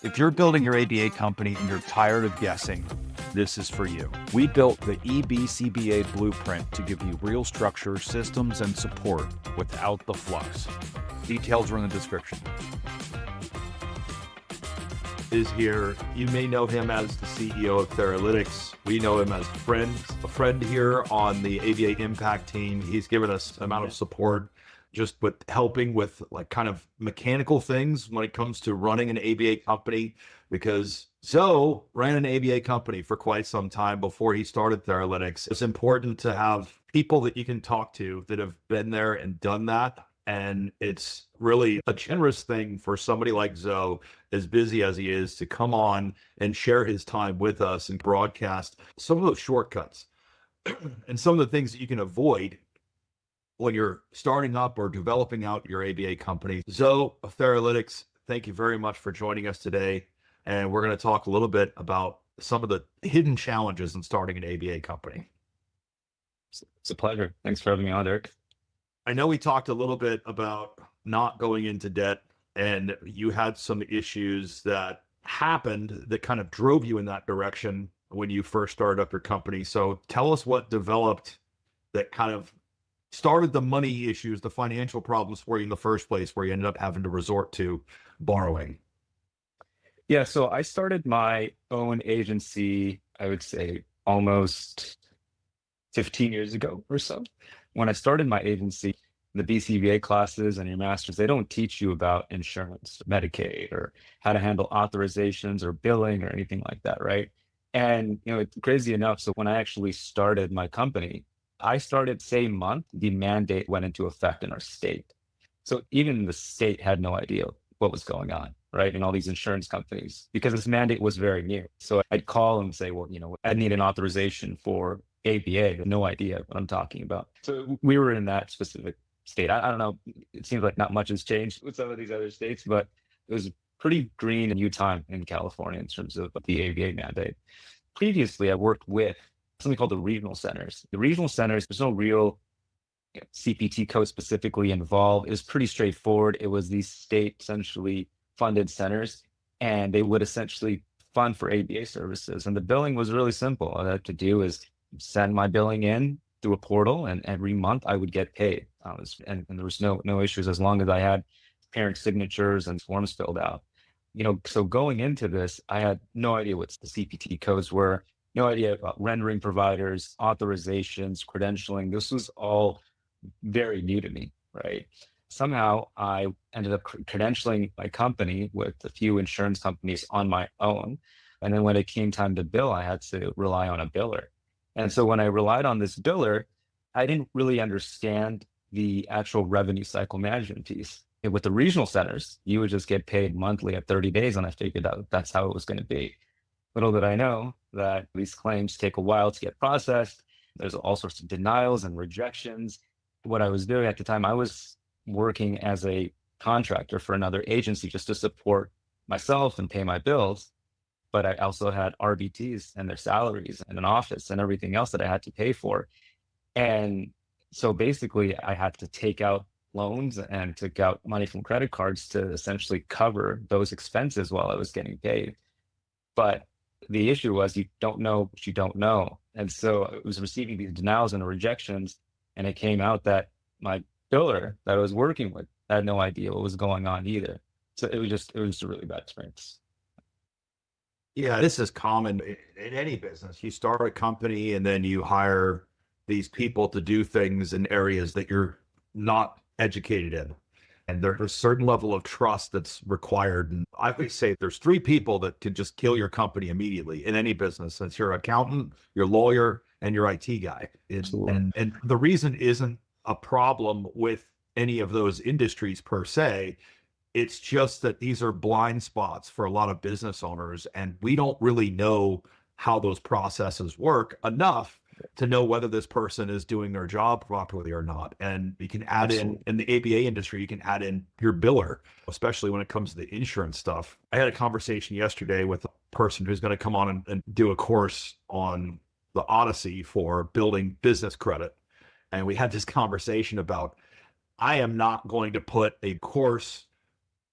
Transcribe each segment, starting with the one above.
If you're building your ABA company and you're tired of guessing, this is for you. We built the EBCBA blueprint to give you real structure, systems, and support without the fluff. Details are in the description. Is here. You may know him as the CEO of Theralytics. We know him as a friend here on the ABA Impact team. He's given us an amount of support just with helping with like kind of mechanical things when it comes to running an ABA company, because Zoe ran an ABA company for quite some time before he started Theralytics. It's important to have people that you can talk to that have been there and done that. And it's really a generous thing for somebody like Zoe, as busy as he is, to come on and share his time with us and broadcast some of those shortcuts and some of the things that you can avoid when you're starting up or developing out your ABA company. Zoe of Theralytics, thank you very much for joining us today. And we're going to talk a little bit about some of the hidden challenges in starting an ABA company. It's a pleasure. Thanks for having me on, Derek. I know we talked a little bit about not going into debt, and you had some issues that happened that kind of drove you in that direction when you first started up your company. So tell us what developed that kind of started the money issues, the financial problems for you in the first place, where you ended up having to resort to borrowing. Yeah, so I started my own agency, I would say almost 15 years ago or so. When I started my agency, the BCBA classes and your masters, they don't teach you about insurance, Medicaid, or how to handle authorizations or billing or anything like that, right? And it's crazy enough. So when I actually started my company, I started same month, the mandate went into effect in our state. So even the state had no idea what was going on, right? And all these insurance companies, because this mandate was very new. So I'd call and say, well, I need an authorization for ABA, no idea what I'm talking about. So we were in that specific state. I don't know. It seems like not much has changed with some of these other states, but it was pretty green and new time in California in terms of the ABA mandate. Previously, I worked with something called the regional centers. The regional centers, there's no real CPT code specifically involved. It was pretty straightforward. It was these state essentially funded centers, and they would essentially fund for ABA services. And the billing was really simple. All I had to do is send my billing in through a portal, and every month I would get paid. And there was no issues as long as I had parent signatures and forms filled out. So going into this, I had no idea what the CPT codes were, no idea about rendering providers, authorizations, credentialing. This was all very new to me, right? Somehow I ended up credentialing my company with a few insurance companies on my own. And then when it came time to bill, I had to rely on a biller. And so when I relied on this biller, I didn't really understand the actual revenue cycle management piece. And with the regional centers, you would just get paid monthly at 30 days. And I figured out that's how it was going to be. Little did I know that these claims take a while to get processed. There's all sorts of denials and rejections. What I was doing at the time, I was working as a contractor for another agency just to support myself and pay my bills. But I also had RBTs and their salaries and an office and everything else that I had to pay for. And so basically I had to take out loans and took out money from credit cards to essentially cover those expenses while I was getting paid. But the issue was you don't know what you don't know. And so I was receiving these denials and rejections, and it came out that my biller that I was working with had no idea what was going on either. So it was a really bad experience. Yeah, this is common in any business. You start a company and then you hire these people to do things in areas that you're not educated in. And there's a certain level of trust that's required. And I would say there's three people that can just kill your company immediately in any business. It's your accountant, your lawyer, and your IT guy. And the reason isn't a problem with any of those industries per se. It's just that these are blind spots for a lot of business owners, and we don't really know how those processes work enough to know whether this person is doing their job properly or not. And you can add in the ABA industry, you can add in your biller, especially when it comes to the insurance stuff. I had a conversation yesterday with a person who's going to come on and do a course on the Odyssey for building business credit. And we had this conversation about I am not going to put a course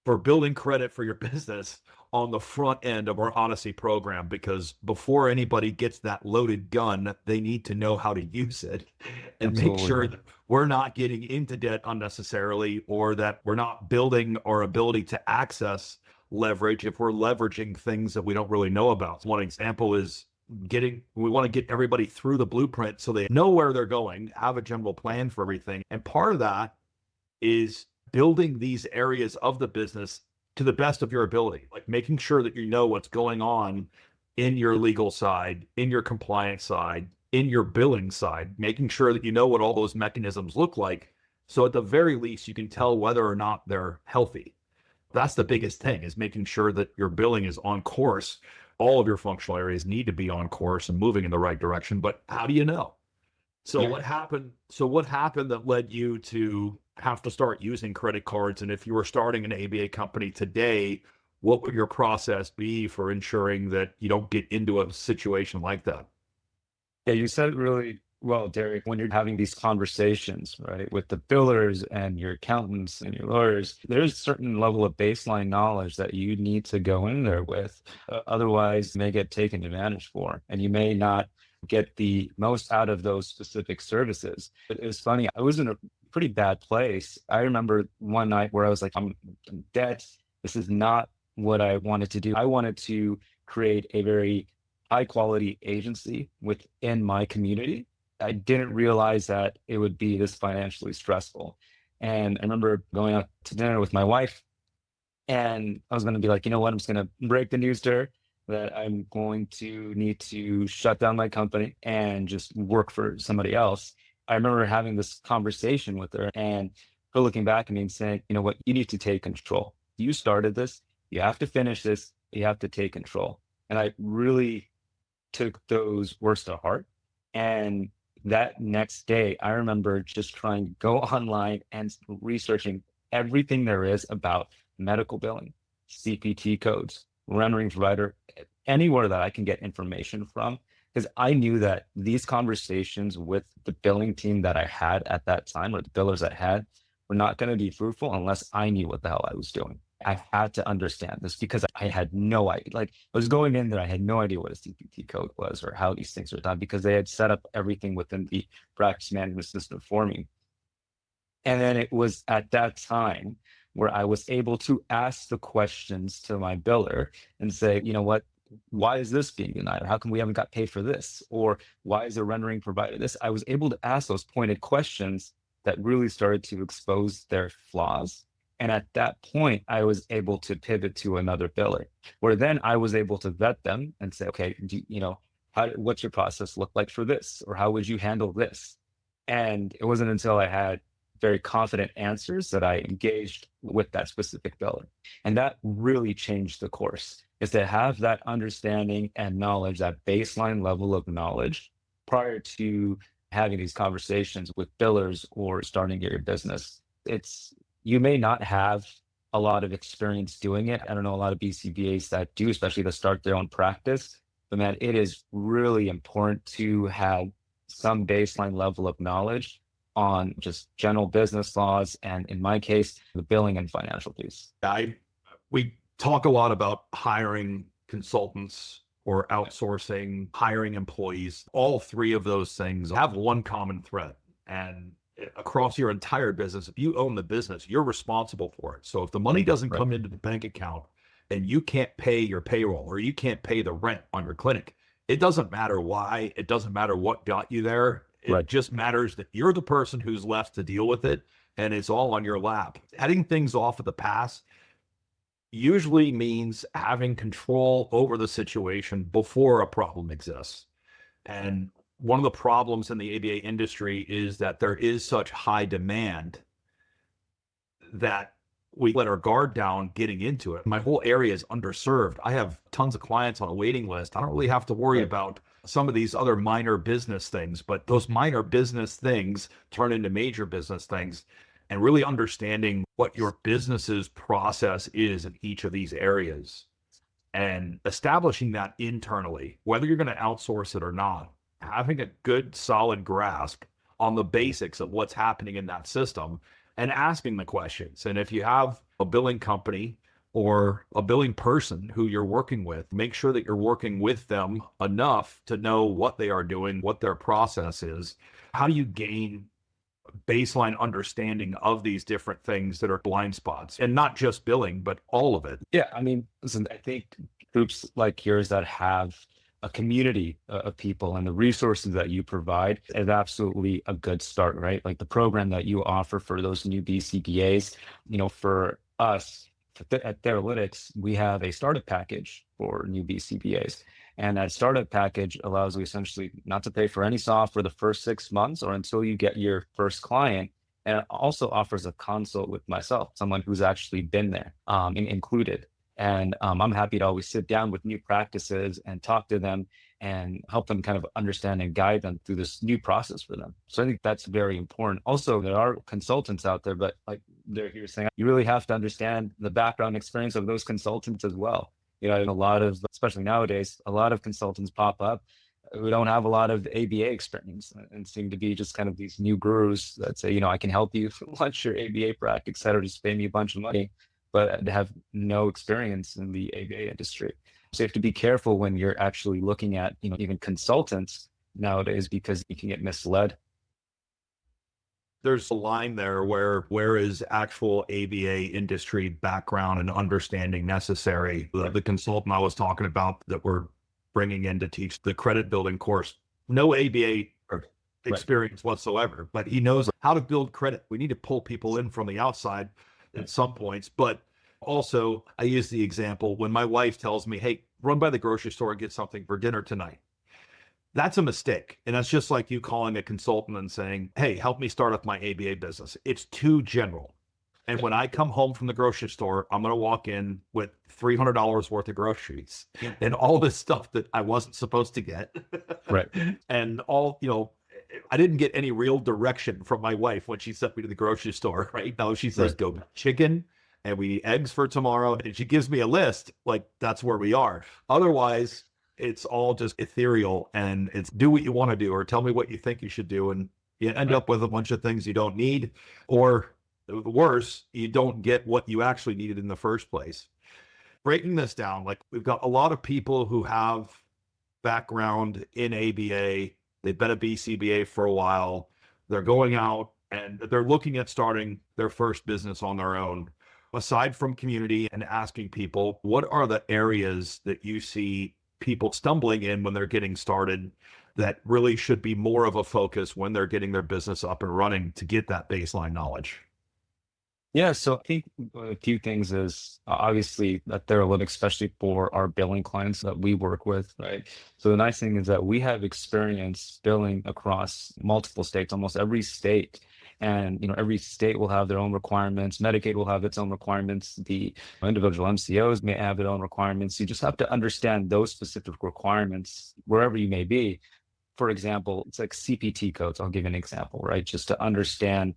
for building credit for your business on the front end of our Odyssey program, because before anybody gets that loaded gun, they need to know how to use it and make Absolutely. sure that we're not getting into debt unnecessarily, or that we're not building our ability to access leverage if we're leveraging things that we don't really know about. One example is we want to get everybody through the blueprint so they know where they're going, have a general plan for everything. And part of that is building these areas of the business to the best of your ability, like making sure that you know what's going on in your legal side, in your compliance side, in your billing side, making sure that you know what all those mechanisms look like. So at the very least, you can tell whether or not they're healthy. That's the biggest thing, is making sure that your billing is on course. All of your functional areas need to be on course and moving in the right direction. But how do you know? So Yeah. what happened? So what happened that led you to have to start using credit cards? And if you were starting an ABA company today, what would your process be for ensuring that you don't get into a situation like that? Yeah, you said it really well, Derek. When you're having these conversations, right, with the billers and your accountants and your lawyers, there's a certain level of baseline knowledge that you need to go in there with. Otherwise, you may get taken advantage for, and you may not get the most out of those specific services. It was funny. I was in a pretty bad place. I remember one night where I was like, I'm in debt. This is not what I wanted to do. I wanted to create a very high quality agency within my community. I didn't realize that it would be this financially stressful. And I remember going out to dinner with my wife, and I was going to be like, you know what, I'm just going to break the news to her that I'm going to need to shut down my company and just work for somebody else. I remember having this conversation with her and her looking back at me and saying, you know what, you need to take control. You started this, you have to finish this, you have to take control. And I really took those words to heart. And that next day, I remember just trying to go online and researching everything there is about medical billing, CPT codes, rendering provider, anywhere that I can get information from. Because I knew that these conversations with the billing team that I had at that time, or the billers I had, were not going to be fruitful unless I knew what the hell I was doing. I had to understand this because I had no idea. Like, I was going in there, I had no idea what a CPT code was or how these things are done, because they had set up everything within the practice management system for me. And then it was at that time where I was able to ask the questions to my biller and say, you know what, why is this being denied? Or how come we haven't got paid for this? Or why is the rendering provided this? I was able to ask those pointed questions that really started to expose their flaws. And at that point, I was able to pivot to another biller, where then I was able to vet them and say, okay, what's your process look like for this? Or how would you handle this? And it wasn't until I had very confident answers that I engaged with that specific biller. And that really changed the course, is to have that understanding and knowledge, that baseline level of knowledge prior to having these conversations with billers or starting your business. You may not have a lot of experience doing it. I don't know a lot of BCBAs that do, especially to start their own practice. But man, it is really important to have some baseline level of knowledge on just general business laws, and in my case, the billing and financial piece. We talk a lot about hiring consultants or outsourcing, hiring employees. All three of those things have one common thread. And across your entire business, if you own the business, you're responsible for it. So if the money doesn't come into the bank account and you can't pay your payroll, or you can't pay the rent on your clinic, it doesn't matter why. It doesn't matter what got you there. It just matters that you're the person who's left to deal with it, and it's all on your lap. Heading things off of the past usually means having control over the situation before a problem exists. And one of the problems in the ABA industry is that there is such high demand that we let our guard down getting into it. My whole area is underserved. I have tons of clients on a waiting list. I don't really have to worry about some of these other minor business things, but those minor business things turn into major business things. And really understanding what your business's process is in each of these areas and establishing that internally, whether you're going to outsource it or not, having a good solid grasp on the basics of what's happening in that system, and asking the questions. And if you have a billing company or a billing person who you're working with, make sure that you're working with them enough to know what they are doing, what their process is. How do you gain baseline understanding of these different things that are blind spots, and not just billing, but all of it? Yeah, I mean, listen, I think groups like yours that have a community of people and the resources that you provide is absolutely a good start, right? Like the program that you offer for those new BCBAs, for us at Theralytics, we have a startup package for new BCBAs. And that startup package allows you essentially not to pay for any software the first 6 months or until you get your first client. And it also offers a consult with myself, someone who's actually been there, included. And I'm happy to always sit down with new practices and talk to them and help them kind of understand and guide them through this new process for them. So I think that's very important. Also, there are consultants out there, but like they're here saying, you really have to understand the background experience of those consultants as well. A lot of, especially nowadays, a lot of consultants pop up who don't have a lot of ABA experience and seem to be just kind of these new gurus that say, I can help you launch your ABA practice, et cetera, just pay me a bunch of money, but have no experience in the ABA industry. So you have to be careful when you're actually looking at, even consultants nowadays, because you can get misled. There's a line there where is actual ABA industry background and understanding necessary? The consultant I was talking about that we're bringing in to teach the credit building course, no ABA experience whatsoever, but he knows how to build credit. We need to pull people in from the outside at some points. But also, I use the example when my wife tells me, hey, run by the grocery store and get something for dinner tonight. That's a mistake. And that's just like you calling a consultant and saying, hey, help me start up my ABA business. It's too general. And when I come home from the grocery store, I'm going to walk in with $300 worth of groceries and all this stuff that I wasn't supposed to get. Right. And I didn't get any real direction from my wife when she sent me to the grocery store, right? No, she says, go get chicken and we need eggs for tomorrow. And she gives me a list, like that's where we are. Otherwise, it's all just ethereal and it's do what you want to do or tell me what you think you should do. And you end up with a bunch of things you don't need, or worse, you don't get what you actually needed in the first place. Breaking this down, like we've got a lot of people who have background in ABA. They've been a BCBA for a while. They're going out and they're looking at starting their first business on their own. Aside from community and asking people, what are the areas that you see people stumbling in when they're getting started that really should be more of a focus when they're getting their business up and running to get that baseline knowledge? Yeah, so I think a few things is obviously at Theralytics, especially for our billing clients that we work with, right? So the nice thing is that we have experience billing across multiple states, almost every state. And every state will have their own requirements. Medicaid will have its own requirements. The individual MCOs may have their own requirements. You just have to understand those specific requirements wherever you may be. For example, it's like CPT codes. I'll give you an example, right? Just to understand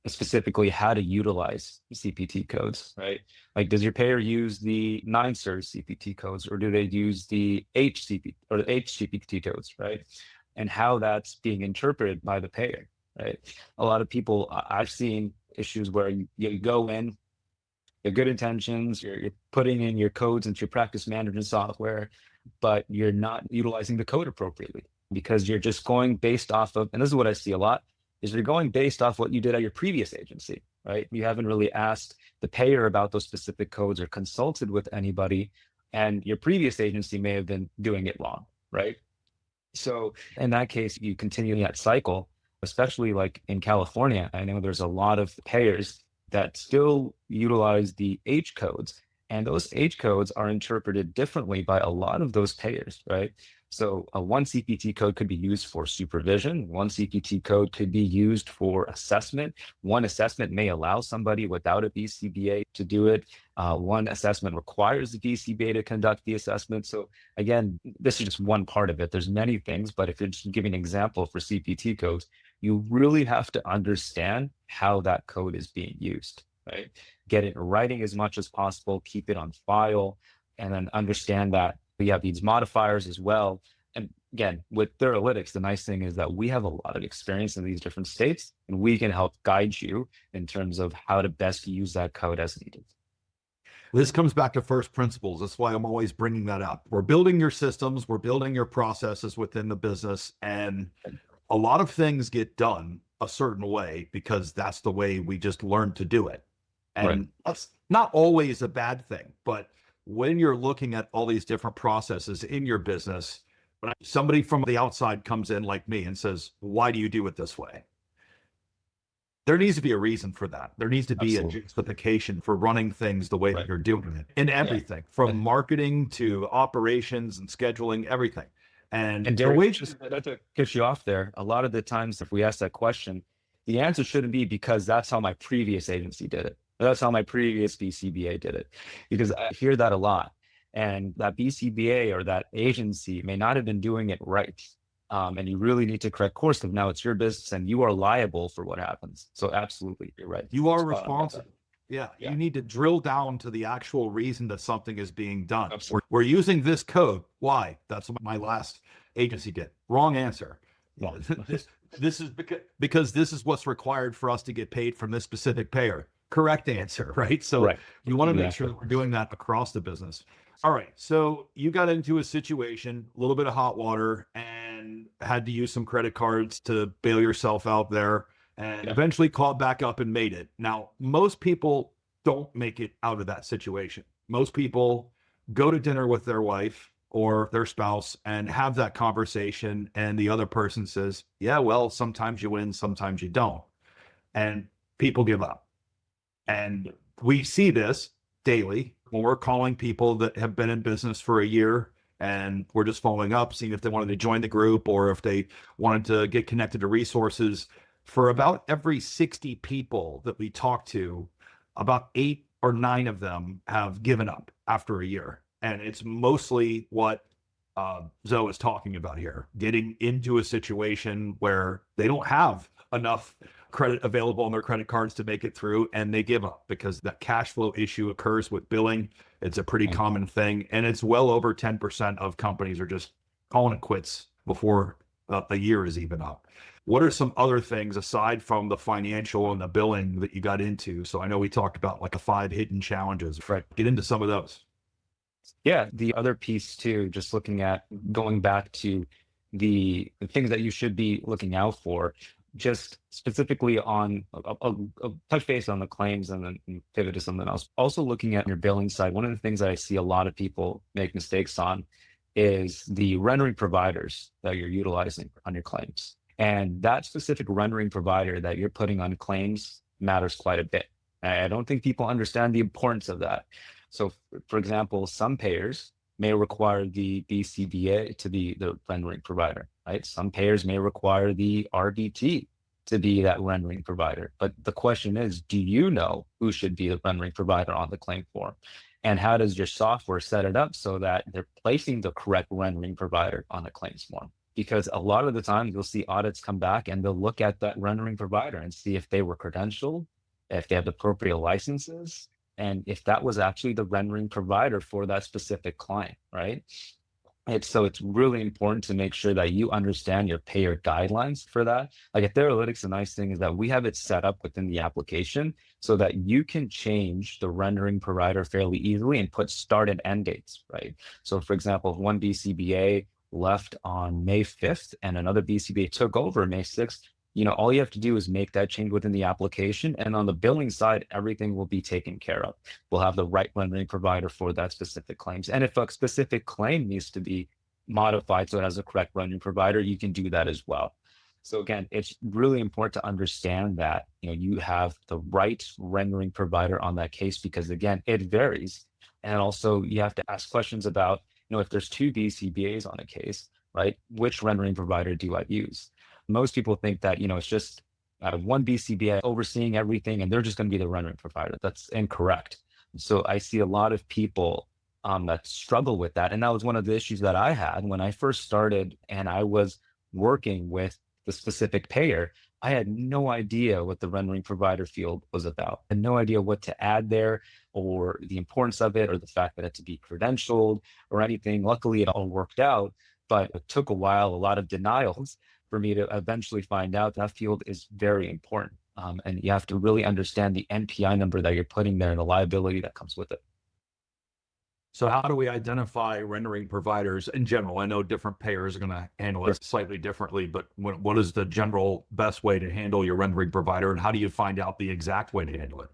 specifically how to utilize CPT codes, right? Like, does your payer use the 9-cert CPT codes, or do they use the HCP or the HCPT codes, right? And how that's being interpreted by the payer, right? A lot of people, I've seen issues where you go in, you have good intentions, you're putting in your codes into your practice management software, but you're not utilizing the code appropriately because you're just going based off of, and this is what I see a lot, is you're going based off what you did at your previous agency, right? You haven't really asked the payer about those specific codes or consulted with anybody, and your previous agency may have been doing it wrong, right? So in that case, you continue that cycle, especially like in California. I know there's a lot of payers that still utilize the H codes, and those H codes are interpreted differently by a lot of those payers, right? So one CPT code could be used for supervision. One CPT code could be used for assessment. One assessment may allow somebody without a BCBA to do it. One assessment requires the BCBA to conduct the assessment. So again, this is just one part of it. There's many things, but if you're just giving an example for CPT codes, you really have to understand how that code is being used, right? Get it in writing as much as possible, keep it on file, and then understand that we have these modifiers as well. And again, with Theralytics, the nice thing is that we have a lot of experience in these different states, and we can help guide you in terms of how to best use that code as needed. This comes back to first principles. That's why I'm always bringing that up. We're building your systems, we're building your processes within the business, and a lot of things get done a certain way because that's the way we just learned to do it. And that's not always a bad thing, but when you're looking at all these different processes in your business, when somebody from the outside comes in like me and says, why do you do it this way? There needs to be a reason for that. There needs to be a justification for running things the way that you're doing it in everything, from marketing to operations and scheduling, everything. And Derek, just to cut you off there, a lot of the times if we ask that question, the answer shouldn't be because that's how my previous agency did it. That's how my previous BCBA did it. Because I hear that a lot. And that BCBA or that agency may not have been doing it right. And you really need to correct course because now it's your business and you are liable for what happens. So absolutely, you're right. You are responsible. Yeah, you need to drill down to the actual reason that something is being done. We're using this code. Why? That's what my last agency did. Wrong answer. Well, this is because this is what's required for us to get paid from this specific payer. Correct answer, right? So you want to make sure that we're doing that across the business. All right. So you got into a situation, a little bit of hot water, and had to use some credit cards to bail yourself out there, and eventually caught back up and made it. Now, most people don't make it out of that situation. Most people go to dinner with their wife or their spouse and have that conversation, and the other person says, yeah, well, sometimes you win, sometimes you don't. And people give up. And we see this daily when we're calling people that have been in business for a year, and we're just following up, seeing if they wanted to join the group or if they wanted to get connected to resources. For about every 60 people that we talk to, about 8 or 9 of them have given up after a year. And it's mostly what Zoe is talking about here, getting into a situation where they don't have enough credit available on their credit cards to make it through, and they give up because that cash flow issue occurs with billing. It's a pretty common thing, and it's well over 10% of companies are just calling it quits before a year is even up. What are some other things aside from the financial and the billing that you got into? So I know we talked about like the 5 hidden challenges. Get into some of those. Yeah, the other piece too, just looking at going back to the things that you should be looking out for, just specifically on I'll touch base on the claims and then pivot to something else. Also looking at your billing side, one of the things that I see a lot of people make mistakes on is the rendering providers that you're utilizing on your claims. And that specific rendering provider that you're putting on claims matters quite a bit. I don't think people understand the importance of that. So for example, some payers may require the BCBA to be the rendering provider, right? Some payers may require the RDT to be that rendering provider. But the question is, do you know who should be the rendering provider on the claim form? And how does your software set it up so that they're placing the correct rendering provider on the claims form? Because a lot of the times you'll see audits come back and they'll look at that rendering provider and see if they were credentialed, if they have the appropriate licenses, and if that was actually the rendering provider for that specific client, right? So it's really important to make sure that you understand your payer guidelines for that. Like at Theralytics, the nice thing is that we have it set up within the application so that you can change the rendering provider fairly easily and put start and end dates, right? So for example, if one BCBA left on May 5th and another BCBA took over May 6th, all you have to do is make that change within the application. And on the billing side, everything will be taken care of. We'll have the right rendering provider for that specific claims. And if a specific claim needs to be modified so it has a correct rendering provider, you can do that as well. So again, it's really important to understand that, you have the right rendering provider on that case, because again, it varies. And also you have to ask questions about, if there's 2 BCBAs on a case, right? Which rendering provider do I use? Most people think that, it's just one BCBA overseeing everything and they're just going to be the rendering provider. That's incorrect. So I see a lot of people that struggle with that. And that was one of the issues that I had when I first started and I was working with the specific payer. I had no idea what the rendering provider field was about. I had no idea what to add there or the importance of it or the fact that it had to be credentialed or anything. Luckily, it all worked out. but it took a while, a lot of denials for me to eventually find out that field is very important. And you have to really understand the NPI number that you're putting there and the liability that comes with it. So how do we identify rendering providers in general? I know different payers are going to handle it slightly differently, but what is the general best way to handle your rendering provider, and how do you find out the exact way to handle it?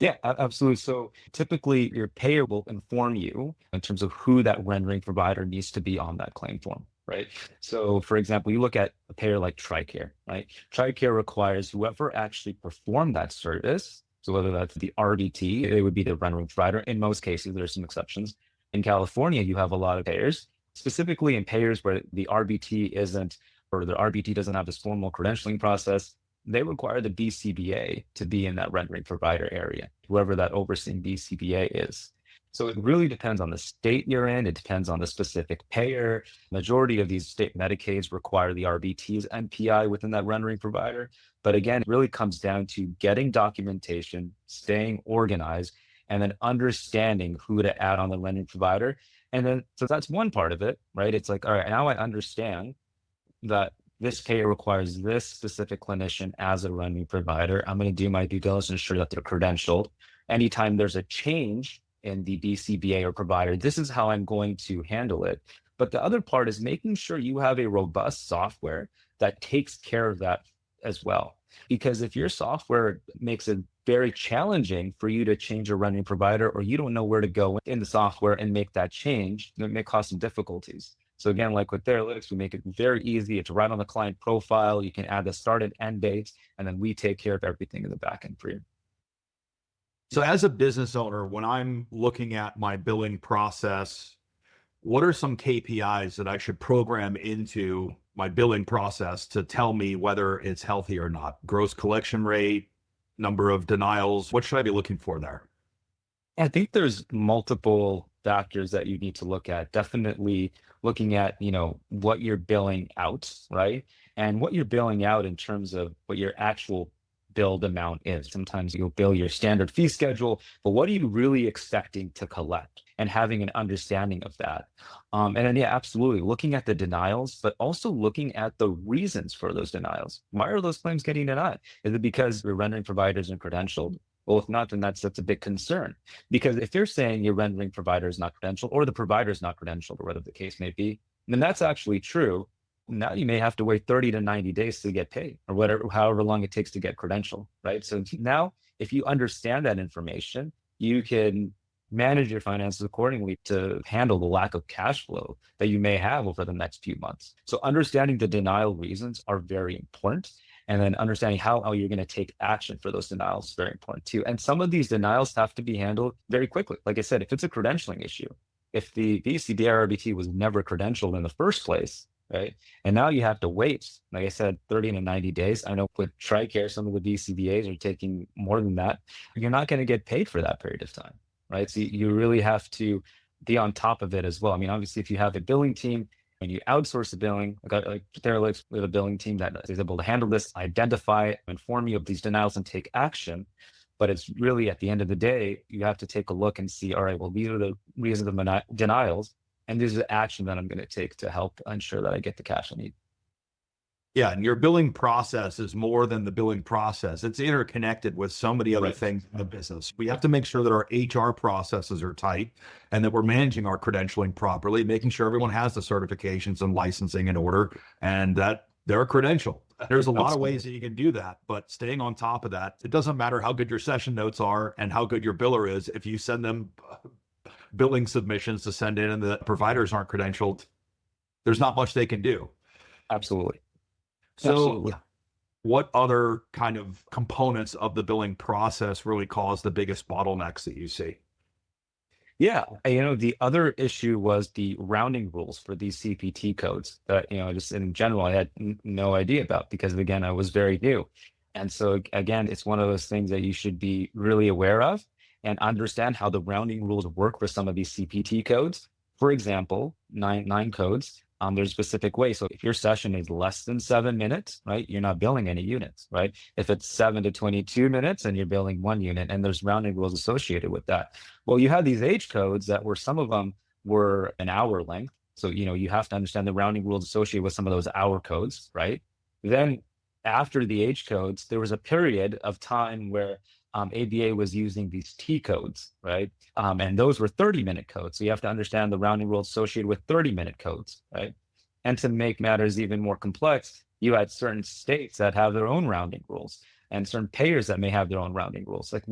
Yeah, absolutely. So typically your payer will inform you in terms of who that rendering provider needs to be on that claim form, right? So for example, you look at a payer like TRICARE, right? TRICARE requires whoever actually performed that service. So whether that's the RBT, it would be the rendering provider. In most cases, there's some exceptions. In California, you have a lot of payers, specifically in payers where the RBT isn't, or the RBT doesn't have this formal credentialing process. They require the BCBA to be in that rendering provider area, whoever that overseeing BCBA is. So it really depends on the state you're in. It depends on the specific payer. Majority of these state Medicaids require the RBT's NPI within that rendering provider. But again, it really comes down to getting documentation, staying organized, and then understanding who to add on the rendering provider. And then, so that's one part of it, right? It's like, all right, now I understand that this payer requires this specific clinician as a rendering provider. I'm going to do my due diligence to ensure that they're credentialed. Anytime there's a change in the BCBA or provider, this is how I'm going to handle it. But the other part is making sure you have a robust software that takes care of that as well. Because if your software makes it very challenging for you to change a rendering provider, or you don't know where to go in the software and make that change, it may cause some difficulties. So again, like with Theralytics, we make it very easy. It's right on the client profile. You can add the start and end dates, and then we take care of everything in the back end for you. So as a business owner, when I'm looking at my billing process, what are some KPIs that I should program into my billing process to tell me whether it's healthy or not? Gross collection rate, number of denials, what should I be looking for there? I think there's multiple factors that you need to look at. Definitely looking at, what you're billing out, right? And what you're billing out in terms of what your actual billed amount is. Sometimes you'll bill your standard fee schedule, but what are you really expecting to collect, and having an understanding of that. And then, yeah, absolutely looking at the denials, but also looking at the reasons for those denials. Why are those claims getting denied? Is it because your rendering providers are credentialed? Well, if not, then that's a big concern. Because if you're saying your rendering provider is not credentialed, or the provider is not credentialed, or whatever the case may be, then that's actually true. Now you may have to wait 30 to 90 days to get paid, or whatever, however long it takes to get credentialed, right? So now, if you understand that information, you can manage your finances accordingly to handle the lack of cash flow that you may have over the next few months. So understanding the denial reasons are very important. And then understanding how you're going to take action for those denials is very important too. And some of these denials have to be handled very quickly. Like I said, if it's a credentialing issue, if the BCBA RBT was never credentialed in the first place, right? And now you have to wait, like I said, 30 to 90 days. I know with TRICARE, some of the BCBAs are taking more than that. You're not going to get paid for that period of time, right? So you really have to be on top of it as well. I mean, obviously, if you have a billing team, when you outsource the billing, like Theralytics, we have a billing team that is able to handle this, identify, inform you of these denials, and take action. But it's really, at the end of the day, you have to take a look and see, all right, well, these are the reasons of denials, and this is the action that I'm going to take to help ensure that I get the cash I need. Yeah, and your billing process is more than the billing process. It's interconnected with so many other things in the business. We have to make sure that our HR processes are tight, and that we're managing our credentialing properly, making sure everyone has the certifications and licensing in order, and that they're credentialed. There's a lot of ways that you can do that, but staying on top of that, it doesn't matter how good your session notes are and how good your biller is. If you send them billing submissions to send in and the providers aren't credentialed, there's not much they can do. Absolutely. So Absolutely. what other kind of components of the billing process really cause the biggest bottlenecks that you see? Yeah, the other issue was the rounding rules for these CPT codes that, just in general, I had no idea about, because again, I was very new. And so again, it's one of those things that you should be really aware of and understand how the rounding rules work for some of these CPT codes. For example, nine codes. There's a specific way. So if your session is less than 7 minutes, right, you're not billing any units, right? If it's 7 to 22 minutes, and you're billing 1 unit, and there's rounding rules associated with that. Well, you have these age codes that were, some of them were an hour length, So, you have to understand the rounding rules associated with some of those hour codes, right? Then after the H codes, there was a period of time where ABA was using these T codes, right? And those were 30-minute codes. So you have to understand the rounding rules associated with 30-minute codes, right? And to make matters even more complex, you had certain states that have their own rounding rules and certain payers that may have their own rounding rules. Like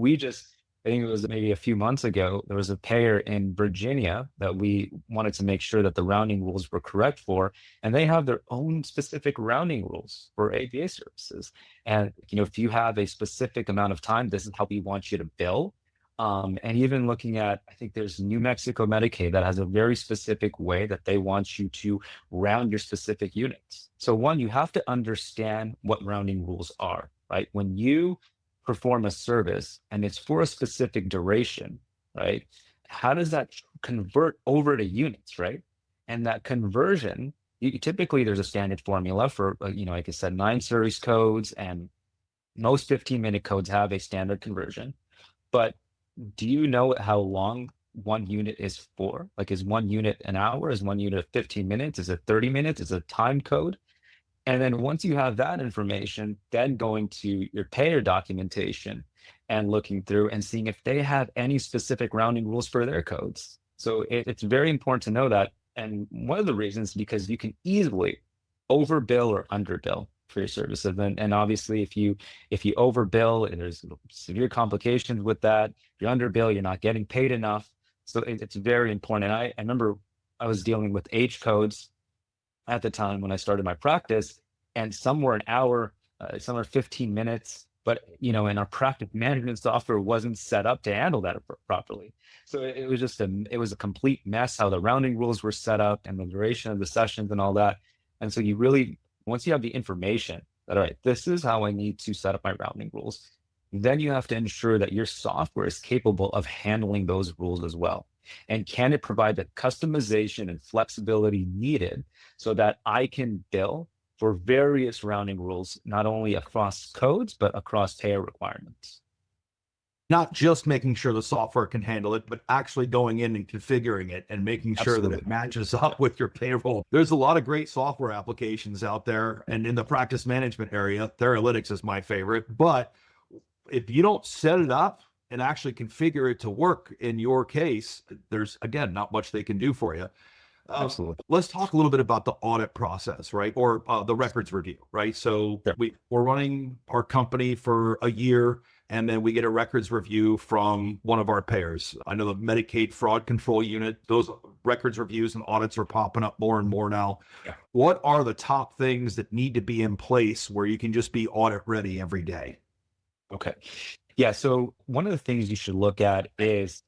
I think it was maybe a few months ago, there was a payer in Virginia that we wanted to make sure that the rounding rules were correct for, and they have their own specific rounding rules for ABA services. And if you have a specific amount of time, this is how we want you to bill. And even looking at, I think there's New Mexico Medicaid that has a very specific way that they want you to round your specific units. So one, you have to understand what rounding rules are, right? When you perform a service and it's for a specific duration, right? How does that convert over to units, right? And that conversion, typically there's a standard formula for, like I said, 9 series codes, and most 15-minute codes have a standard conversion. But do you know how long one unit is for? Like, is one unit an hour? Is one unit 15 minutes? Is it 30 minutes? Is it a time code? And then once you have that information, then going to your payer documentation and looking through and seeing if they have any specific rounding rules for their codes. So it's very important to know that. And one of the reasons, because you can easily overbill or underbill for your services. And obviously if you overbill, and there's severe complications with that, if you underbill, you're not getting paid enough. So it's very important. And I remember I was dealing with H codes at the time when I started my practice, and some were an hour, some were 15 minutes, but and our practice management software wasn't set up to handle that properly. So it was just it was a complete mess how the rounding rules were set up and the duration of the sessions and all that. And so once you have the information that, all right, this is how I need to set up my rounding rules, then you have to ensure that your software is capable of handling those rules as well. And can it provide the customization and flexibility needed so that I can bill for various rounding rules, not only across codes, but across payer requirements? Not just making sure the software can handle it, but actually going in and configuring it and making sure that it matches up with your payroll. There's a lot of great software applications out there. And in the practice management area, Theralytics is my favorite. But if you don't set it up and actually configure it to work in your case, there's, again, not much they can do for you. Absolutely. Let's talk a little bit about the audit process, right? Or the records review, right? So we're running our company for a year, and then we get a records review from one of our payers. I know the Medicaid fraud control unit, those records reviews and audits are popping up more and more now. Yeah. What are the top things that need to be in place where you can just be audit ready every day? Okay. Yeah. So one of the things you should look at is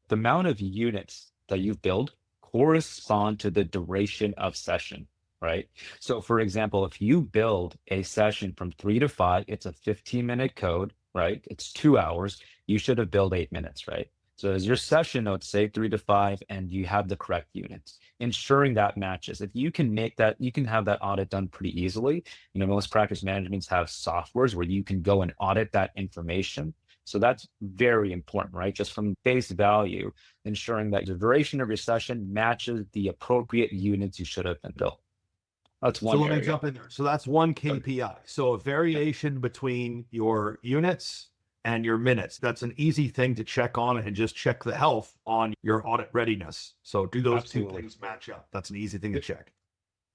the amount of units that you've billed correspond to the duration of session, right? So for example, if you build a session from 3 to 5, it's a 15-minute code, right? It's 2 hours. You should have billed 8 minutes, right? So as your session notes say 3 to 5, and you have the correct units, ensuring that matches. If you can make that, you can have that audit done pretty easily. Most practice managements have softwares where you can go and audit that information. So that's very important, right? Just from base value, ensuring that the duration of your session matches the appropriate units you should have been billed. That's one. So let me jump in there. So that's one KPI. So a variation between your units and your minutes. That's an easy thing to check on, and just check the health on your audit readiness. So do those two things match up? That's an easy thing to check.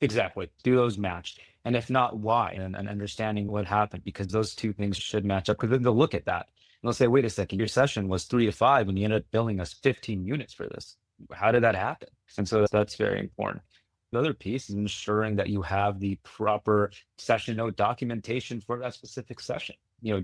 Exactly. Do those match? And if not, why? And understanding what happened, because those two things should match up, because then they'll look at that. And they'll say, wait a second, your session was 3 to 5 and you ended up billing us 15 units for this. How did that happen? And so that's very important. The other piece is ensuring that you have the proper session note documentation for that specific session.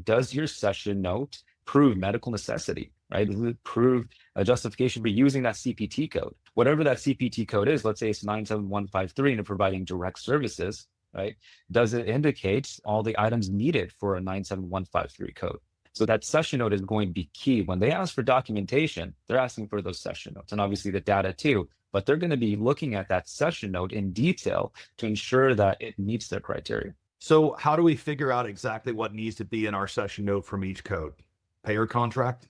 Does your session note prove medical necessity, right? Does it prove a justification for using that CPT code? Whatever that CPT code is, let's say it's 97153 and you're providing direct services, right? Does it indicate all the items needed for a 97153 code? So that session note is going to be key. When they ask for documentation, they're asking for those session notes, and obviously the data too, but they're going to be looking at that session note in detail to ensure that it meets their criteria. So how do we figure out exactly what needs to be in our session note from each code? Payer contract?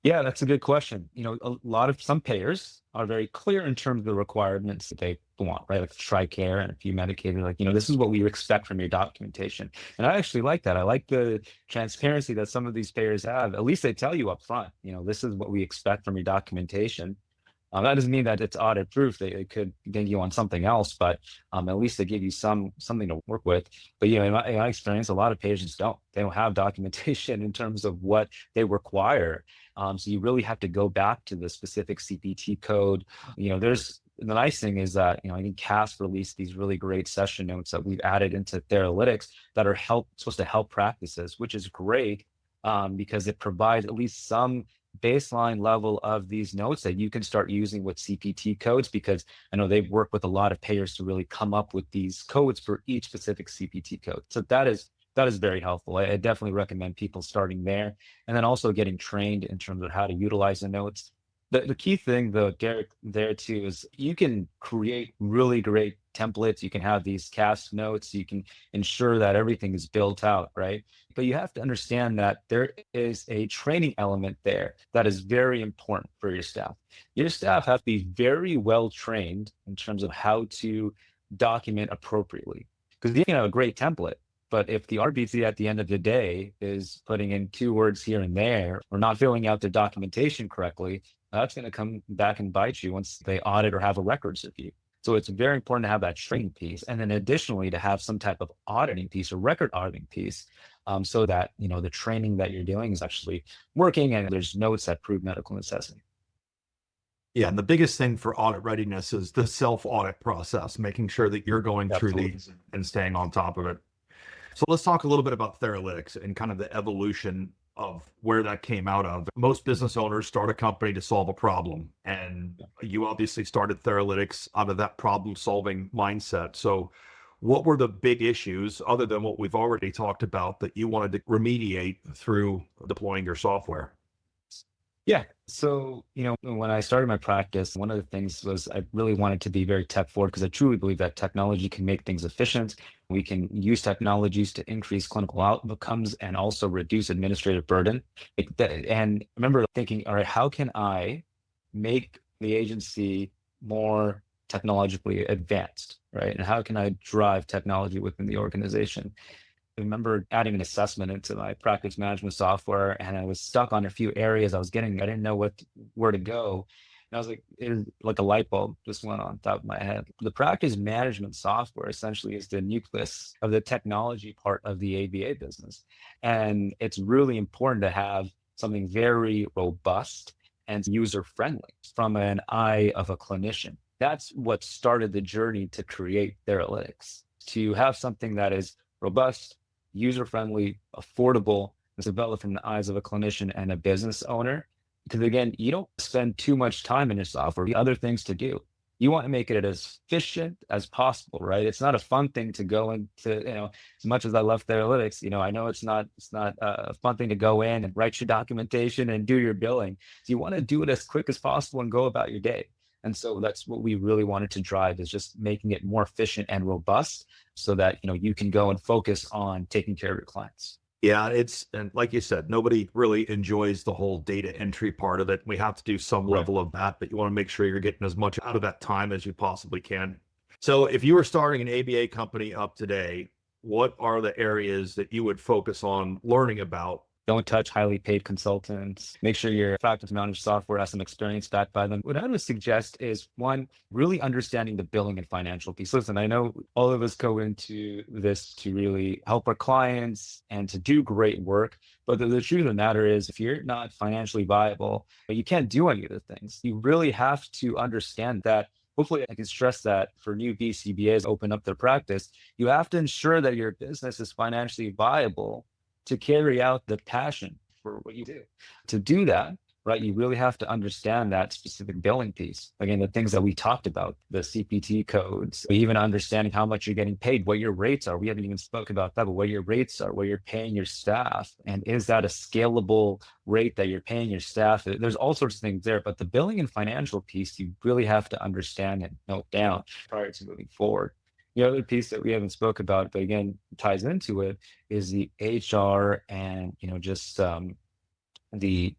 Yeah, that's a good question. A lot of some payers are very clear in terms of the requirements that they want, right? Like TRICARE and a few Medicaid, like, this is what we expect from your documentation. And I actually like that. I like the transparency that some of these payers have. At least they tell you up front, this is what we expect from your documentation. That doesn't mean that it's audit proof. They could get you on something else, but at least they give you something to work with. But in my experience, a lot of patients don't. They don't have documentation in terms of what they require. So you really have to go back to the specific CPT code. There's the nice thing is that I think CAS released these really great session notes that we've added into Theralytics that are supposed to help practices, which is great because it provides at least some baseline level of these notes that you can start using with CPT codes, because I know they've worked with a lot of payers to really come up with these codes for each specific CPT code. So that is very helpful. I definitely recommend people starting there, and then also getting trained in terms of how to utilize the notes. The key thing though, Garrett, there too, is you can create really great templates. You can have these cast notes. You can ensure that everything is built out, right? But you have to understand that there is a training element there that is very important for your staff. Your staff have to be very well trained in terms of how to document appropriately. Because you can have a great template, but if the RBC at the end of the day is putting in keywords here and there or not filling out the documentation correctly, that's going to come back and bite you once they audit or have a records review. So it's very important to have that training piece. And then additionally, to have some type of auditing piece or record auditing piece, so that, the training that you're doing is actually working and there's notes that prove medical necessity. Yeah, and the biggest thing for audit readiness is the self-audit process, making sure that you're going through Absolutely. these and staying on top of it. So let's talk a little bit about Theralytics and kind of the evolution of where that came out of. Most business owners start a company to solve a problem, and you obviously started Theralytics out of that problem-solving mindset. So what were the big issues, other than what we've already talked about, that you wanted to remediate through deploying your software? Yeah. So, when I started my practice, one of the things was I really wanted to be very tech forward because I truly believe that technology can make things efficient. We can use technologies to increase clinical outcomes and also reduce administrative burden. And I remember thinking, all right, how can I make the agency more technologically advanced, right? And how can I drive technology within the organization? I remember adding an assessment into my practice management software, and I was stuck on a few areas I didn't know where to go. And I was like, it was like a light bulb just went on top of my head. The practice management software essentially is the nucleus of the technology part of the ABA business. And it's really important to have something very robust and user friendly from an eye of a clinician. That's what started the journey to create Theralytics, to have something that is robust, user-friendly, affordable, it's developed from the eyes of a clinician and a business owner. Because again, you don't spend too much time in your software, you have other things to do. You want to make it as efficient as possible, right? It's not a fun thing to go into, as much as I love Theralytics, I know it's not a fun thing to go in and write your documentation and do your billing. So you want to do it as quick as possible and go about your day. And so that's what we really wanted to drive, is just making it more efficient and robust so that, you can go and focus on taking care of your clients. Yeah, and like you said, nobody really enjoys the whole data entry part of it. We have to do some Right. level of that, but you want to make sure you're getting as much out of that time as you possibly can. So if you were starting an ABA company up today, what are the areas that you would focus on learning about? Don't touch highly paid consultants. Make sure your practice managed software has some experience backed by them. What I would suggest is, one, really understanding the billing and financial piece. Listen, I know all of us go into this to really help our clients and to do great work. But the truth of the matter is, if you're not financially viable, you can't do any of the things. You really have to understand that. Hopefully, I can stress that for new BCBAs open up their practice, you have to ensure that your business is financially viable to carry out the passion for what you do. To do that, right, you really have to understand that specific billing piece. Again, the things that we talked about, the CPT codes, even understanding how much you're getting paid, what your rates are. We haven't even spoken about that, but what your rates are, what you're paying your staff. And is that a scalable rate that you're paying your staff? There's all sorts of things there, but the billing and financial piece, you really have to understand and note down prior to moving forward. The other piece that we haven't spoke about, but again, ties into it, is the HR and, just the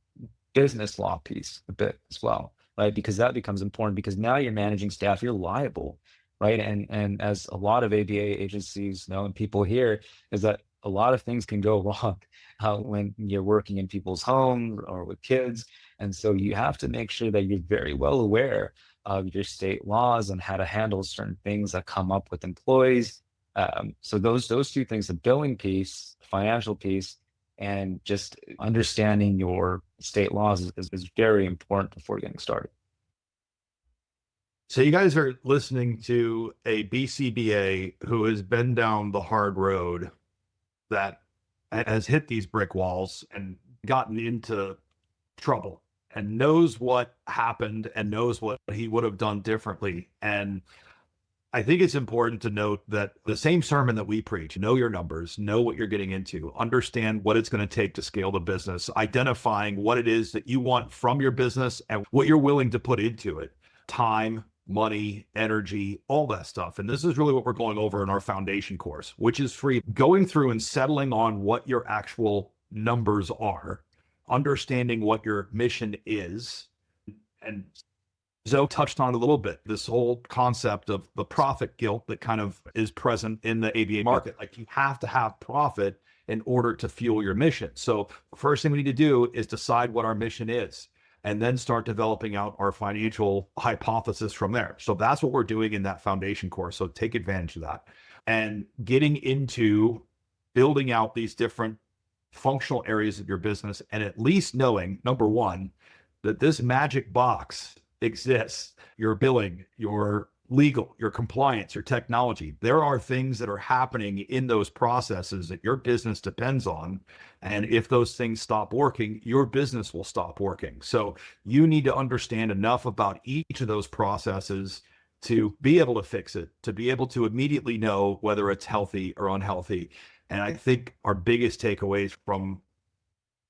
business law piece a bit as well, right? Because that becomes important because now you're managing staff, you're liable, right? And as a lot of ABA agencies know and people here is that a lot of things can go wrong when you're working in people's homes or with kids. And so you have to make sure that you're very well aware of your state laws and how to handle certain things that come up with employees. So those two things, the billing piece, financial piece, and just understanding your state laws is very important before getting started. So you guys are listening to a BCBA who has been down the hard road, that has hit these brick walls and gotten into trouble and knows what happened and knows what he would have done differently. And I think it's important to note that the same sermon that we preach, know your numbers, know what you're getting into, understand what it's going to take to scale the business, identifying what it is that you want from your business and what you're willing to put into it, time, money, energy, all that stuff. And this is really what we're going over in our foundation course, which is free. Going through and settling on what your actual numbers are, understanding what your mission is. And Zoe touched on it a little bit, this whole concept of the profit guilt that kind of is present in the ABA market. Like, you have to have profit in order to fuel your mission. So first thing we need to do is decide what our mission is, and then start developing out our financial hypothesis from there. So that's what we're doing in that foundation course. So take advantage of that and getting into building out these different functional areas of your business, and at least knowing, number one, that this magic box exists. Your billing, your legal, your compliance, your technology. There are things that are happening in those processes that your business depends on. And if those things stop working, your business will stop working. So you need to understand enough about each of those processes to be able to fix it, to be able to immediately know whether it's healthy or unhealthy. And I think our biggest takeaways from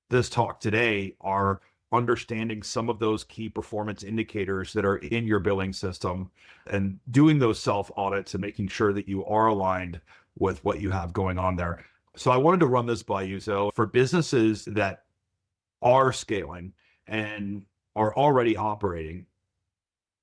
this talk today are understanding some of those key performance indicators that are in your billing system and doing those self audits and making sure that you are aligned with what you have going on there. So I wanted to run this by you. So for businesses that are scaling and are already operating,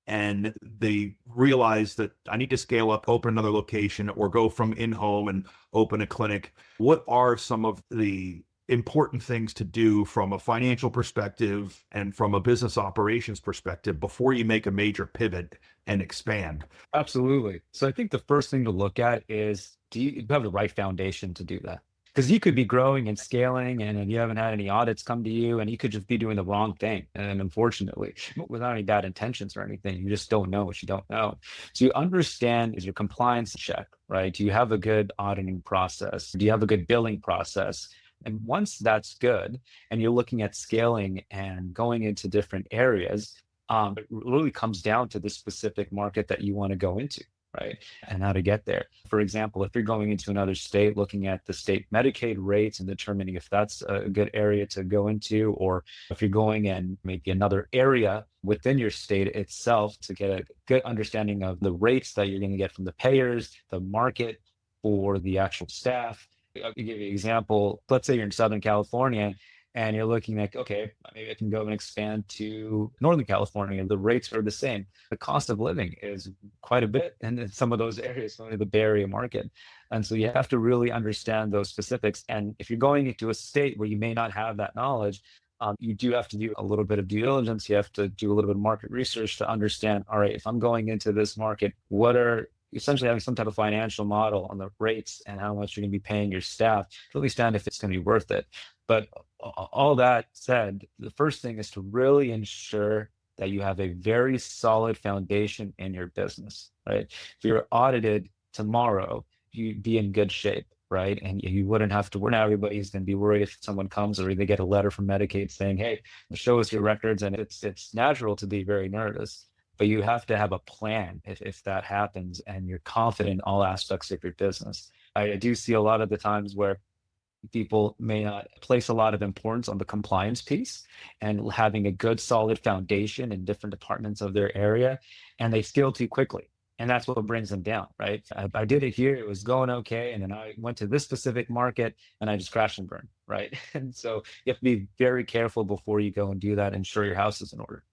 and they realize that I need to scale up, open another location, or go from in-home and open a clinic, what are some of the important things to do from a financial perspective and from a business operations perspective before you make a major pivot and expand? Absolutely. So I think the first thing to look at is, do you have the right foundation to do that? Because you could be growing and scaling and you haven't had any audits come to you, and you could just be doing the wrong thing. And unfortunately, without any bad intentions or anything, you just don't know what you don't know. So you understand, is your compliance check, right? Do you have a good auditing process? Do you have a good billing process? And once that's good, and you're looking at scaling and going into different areas, it really comes down to the specific market that you want to go into, right? And how to get there. For example, if you're going into another state, looking at the state Medicaid rates and determining if that's a good area to go into, or if you're going in maybe another area within your state itself to get a good understanding of the rates that you're going to get from the payers, the market for the actual staff. I'll give you an example. Let's say you're in Southern California and you're looking like, okay, maybe I can go and expand to Northern California. The rates are the same. The cost of living is quite a bit in some of those areas, only the Bay Area market. And so you have to really understand those specifics. And if you're going into a state where you may not have that knowledge, you do have to do a little bit of due diligence. You have to do a little bit of market research to understand, all right, if I'm going into this market, what are essentially having some type of financial model on the rates and how much you're going to be paying your staff to understand if it's going to be worth it. But all that said, the first thing is to really ensure that you have a very solid foundation in your business, right? If you're audited tomorrow, you'd be in good shape, right? And you wouldn't have to, now everybody's going to be worried if someone comes or they get a letter from Medicaid saying, hey, show us your records. And it's natural to be very nervous. But you have to have a plan if that happens and you're confident in all aspects of your business. I do see a lot of the times where people may not place a lot of importance on the compliance piece and having a good solid foundation in different departments of their area, and they scale too quickly. And that's what brings them down, right? I did it here, it was going okay. And then I went to this specific market and I just crashed and burned, right? And so you have to be very careful before you go and do that, ensure your house is in order.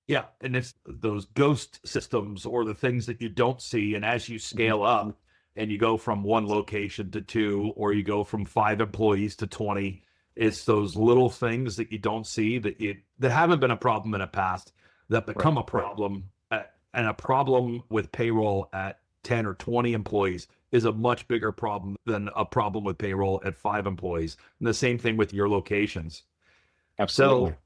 Yeah, and it's those ghost systems or the things that you don't see. And as you scale up and you go from one location to two, or you go from 5 employees to 20, it's those little things that you don't see that haven't been a problem in the past that become a problem. And a problem with payroll at 10 or 20 employees is a much bigger problem than a problem with payroll at 5 employees. And the same thing with your locations. Absolutely. So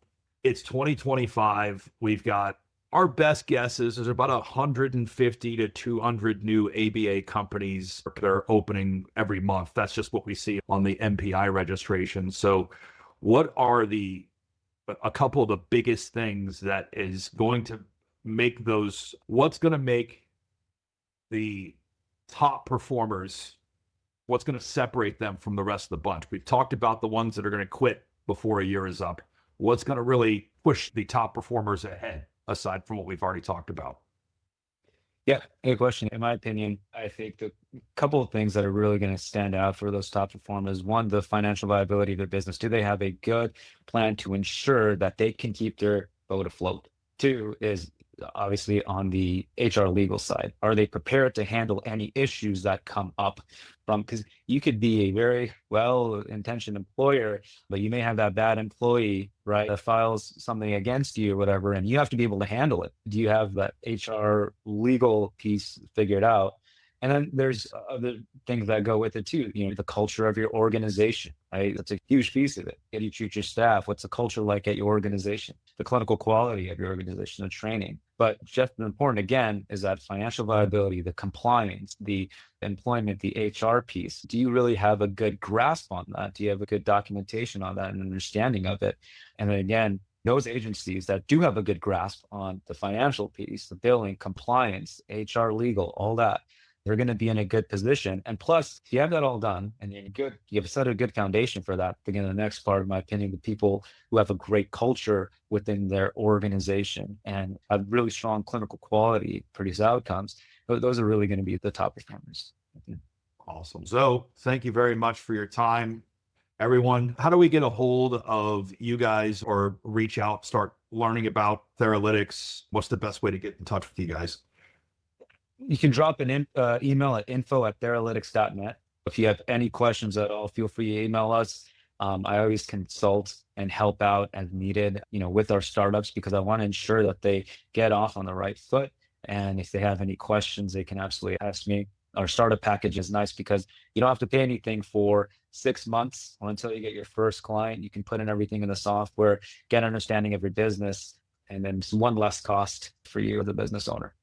it's 2025. We've got our best guesses. There's about 150 to 200 new ABA companies that are opening every month. That's just what we see on the MPI registration. So what are a couple of the biggest things that is going to make what's going to make the top performers, what's going to separate them from the rest of the bunch? We've talked about the ones that are going to quit before a year is up. What's going to really push the top performers ahead, aside from what we've already talked about? Yeah, good question. In my opinion, I think the couple of things that are really going to stand out for those top performers: one, the financial viability of their business. Do they have a good plan to ensure that they can keep their boat afloat? Two is obviously on the HR legal side. Are they prepared to handle any issues that come up from, because you could be a very well-intentioned employer, but you may have that bad employee, right, that files something against you or whatever, and you have to be able to handle it. Do you have that HR legal piece figured out? And then there's other things that go with it too. The culture of your organization, right? That's a huge piece of it. How do you treat your staff? What's the culture like at your organization? The clinical quality of your organization, the training. But just as important, again, is that financial viability, the compliance, the employment, the HR piece. Do you really have a good grasp on that? Do you have a good documentation on that and understanding of it? And then again, those agencies that do have a good grasp on the financial piece, the billing, compliance, HR, legal, all that, they're going to be in a good position. And plus, if you have that all done and you have set a good foundation for that, again, the next part, in my opinion, the people who have a great culture within their organization and a really strong clinical quality, produce outcomes, those are really going to be the top performers. Awesome. So thank you very much for your time. Everyone, how do we get a hold of you guys or reach out, start learning about Theralytics? What's the best way to get in touch with you guys? You can drop an email at info@theralytics.net. If you have any questions at all, feel free to email us. I always consult and help out as needed, with our startups, because I want to ensure that they get off on the right foot. And if they have any questions, they can absolutely ask me. Our startup package is nice because you don't have to pay anything for 6 months or until you get your first client. You can put in everything in the software, get an understanding of your business, and then it's one less cost for you as a business owner.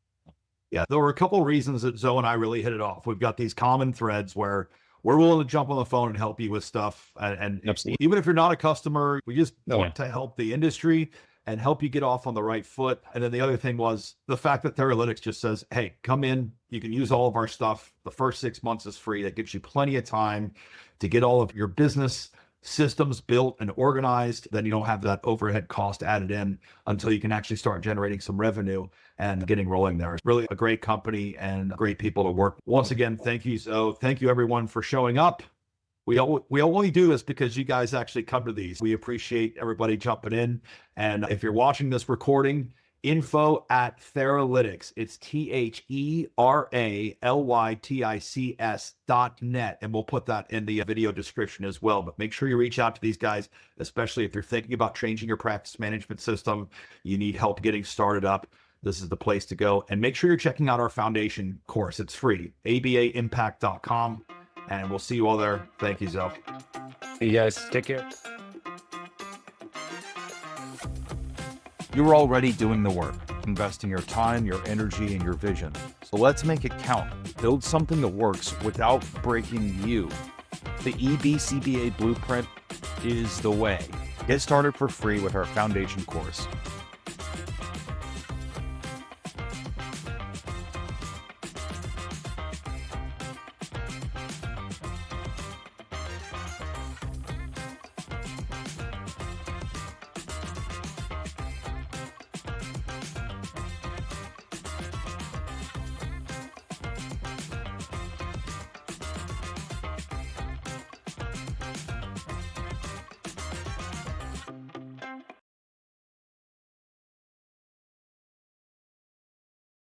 Yeah, there were a couple of reasons that Zoe and I really hit it off. We've got these common threads where we're willing to jump on the phone and help you with stuff. And even if you're not a customer, we just want to help the industry and help you get off on the right foot. And then the other thing was the fact that Theralytics just says, hey, come in, you can use all of our stuff. The first 6 months is free. That gives you plenty of time to get all of your business systems built and organized. Then you don't have that overhead cost added in until you can actually start generating some revenue and getting rolling there. It's really a great company and great people to work. Once again, thank you. So thank you everyone for showing up. We only do this because you guys actually come to these. We appreciate everybody jumping in. And if you're watching this recording, info@Theralytics. It's THERALYTICS.net. And we'll put that in the video description as well. But make sure you reach out to these guys, especially if you're thinking about changing your practice management system, you need help getting started up. This is the place to go. And make sure you're checking out our foundation course. It's free, abaimpact.com. And we'll see you all there. Thank you, Zoe. You guys, take care. You're already doing the work, investing your time, your energy, and your vision. So let's make it count. Build something that works without breaking you. The EBCBA Blueprint is the way. Get started for free with our foundation course.